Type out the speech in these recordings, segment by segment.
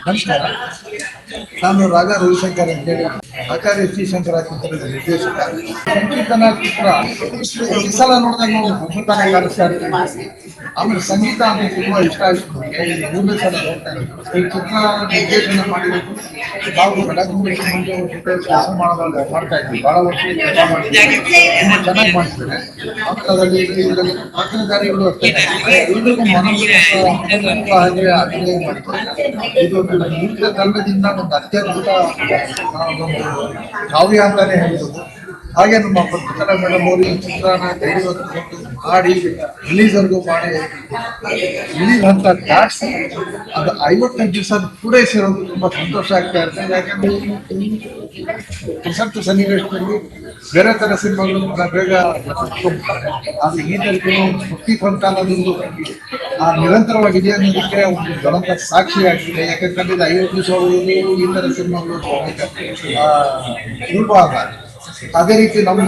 ನಮಸ್ಕಾರ. ನಾನು ರಾಜ ರವಿಶಂಕರ್ ಅಂತೇಳಿ ಆಚಾರ್ಯ ಶ್ರೀ ಶಂಕರ ಚಿತ್ರದ ನಿರ್ದೇಶಕ. ಸಂಕೀರ್ತನ ಚಿತ್ರ ಈ ಸಲ ನೋಡಿದಾಗ ನಾವು ಅದ್ಭುತನೇ ಕಾಣಿಸ್ತಾ ಇರ್ತೀವಿ. ಆಮೇಲೆ ಸಂಗೀತ ಅಂತ ತುಂಬಾ ಇಷ್ಟ ಆಯ್ತು ನನಗೆ. ಇದು 3ನೇ ಸಲ ನೋಡ್ತಾ ಇದ್ದೀನಿ. ಈ ಚಿತ್ರ ನಿರ್ದೇಶನ ಮಾಡಿರೋದು ನಾವು ಬೆಳಗುಂಬಿ ಮುಂದೆ ಕೆಲಸ ಮಾಡ್ತಾ ಇದ್ವಿ. ಬಹಳ ವರ್ಷ ಕೆಲಸ ಮಾಡಿದ್ವಿ. ತುಂಬಾ ಚೆನ್ನಾಗಿ ಮಾಡ್ತಾರೆ. ಆಮೇಲೆ ಅದರಲ್ಲಿ ಪಾತ್ರಧಾರಿಗಳು ಅಷ್ಟೇ ಎಲ್ರಿಗೂ ಮನಮುಟ್ಟುವ ಹಾಗೆ ಅಭಿನಯ ಮಾಡಿದ್ದಾರೆ. ಇದೊಂದು ನೃತ್ಯ ತಂಡದಿಂದ ಒಂದು ಅತ್ಯದ್ಭುತ ಒಂದು ಕಾವ್ಯ ಅಂತಾನೆ ಹೇಳ್ಬೋದು. ಹಾಗೆ ನಮ್ಮ ಪತ್ರಕರ್ತ ಮೇಡಮ್ ಅವರು ಈ ಚಿತ್ರನ ಧೈರ್ಯ ಹೊತ್ಕೊಂಡು ಮಾಡಿ ರಿಲೀಸ್ವರೆಗೂ ಮಾಡಿ ರಿಲೀಸ್ ಅಂತ ದಾಟ್ಸಿ ಅದು 55 ದಿವಸ ಪೂರೈಸಿರೋದು ತುಂಬಾ ಸಂತೋಷ ಆಗ್ತಾ ಇರ್ತದೆ. ಯಾಕಂದ್ರೆ ಪ್ರಸಕ್ತ ಸನ್ನಿವೇಶದಲ್ಲಿ ಬೇರೆ ತರ ಸಿನಿಮಾಗಳು ಬೇಗ ಆದ್ರೆ ಈ ತರಕ್ಕೆ ಭಕ್ತಿ ಪಂಥ ಅನ್ನೋದೊಂದು ನಿರಂತರವಾಗಿದೆ ಅನ್ನೋದಕ್ಕೆ ಒಂದು ಜ್ವಲಂತ ಸಾಕ್ಷಿಯಾಗಿದೆ. ಯಾಕಂತಂದ್ರೆ 50 ದಿವಸ ಹೋಗುವುದು ಈ ತರ ಸಿನಿಮಾಗಳು ಸುಲಭ ಅಲ್ಲ. ಅದೇ ರೀತಿ ನಮ್ಮ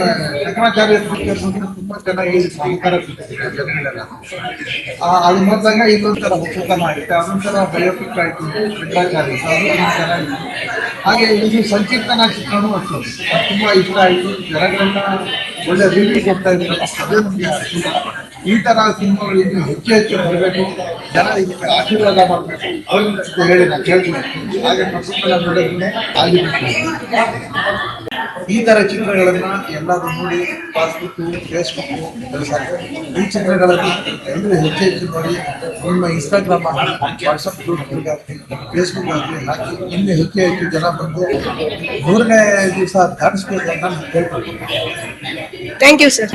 ಶಂಕರಾಚಾರ್ಯ ತುಂಬಾ ಚೆನ್ನಾಗಿ ಸಹಕಾರ ಜನಗಳೆಲ್ಲ ಅದು ನೋಡಿದಾಗ ಇನ್ನೊಂಥರ ಹೊಸತನ ಆಗುತ್ತೆ. ಅದೊಂಥರ ಬಯೋಪಿಕ್ ಆಯ್ತು ಶಂಕರಾಚಾರ್ಯ ಅದು ಚೆನ್ನಾಗಿತ್ತು. ಹಾಗೆ ಇದು ಸಂಕೀರ್ತನ ಚಿತ್ರಣೂ ಅಷ್ಟೇ ತುಂಬಾ ಇಷ್ಟ ಆಯಿತು. ಜನಗಳೆಲ್ಲ ಒಳ್ಳೆ ರಿವ್ಯೂ ಕೊಡ್ತಾ ಇದ್ದಾರೆ. ಅದೇ ನಮಗೆ ಈ ತರ ಸಿನಿಮಾಗಳು ಇನ್ನು ಹೆಚ್ಚು ಹೆಚ್ಚು ಬರಬೇಕು. ಜನ ಇದಕ್ಕೆ ಆಶೀರ್ವಾದ ಮಾಡಬೇಕು ಅಂತ ಹೇಳಿ ನಾನು ಹೇಳ್ತೀನಿ. ಹಾಗೆ ಮಕ್ಕಳೆಲ್ಲ ನೋಡೋದನ್ನೇ ಆಗಿಬೇಕು. ಈ ತರ ಚಿತ್ರಗಳನ್ನ ಎಲ್ಲರೂ ನೋಡಿ ಫೇಸ್ಬುಕ್ ಈ ಚಿತ್ರಗಳನ್ನು ಎಲ್ಲರೂ ಹೆಚ್ಚು ನೋಡಿ ನಿಮ್ಮ ಇನ್ಸ್ಟಾಗ್ರಾಮ್ ಆಗಲಿ ವಾಟ್ಸಪ್ ಗ್ರೂಪ್ಗಳಿಗಾಗಲಿ ಫೇಸ್ಬುಕ್ ಆಗಲಿ ಹಾಕಿ ಇನ್ನೂ ಹೆಚ್ಚು ಜನ ಬಂದು 100ನೇ ದಿವಸ ದಾಟಿಸ್ಬೇಕು ಅಂತ ನಾನು ಕೇಳ್ಕೊಳ್ತೀನಿ. Thank you sir.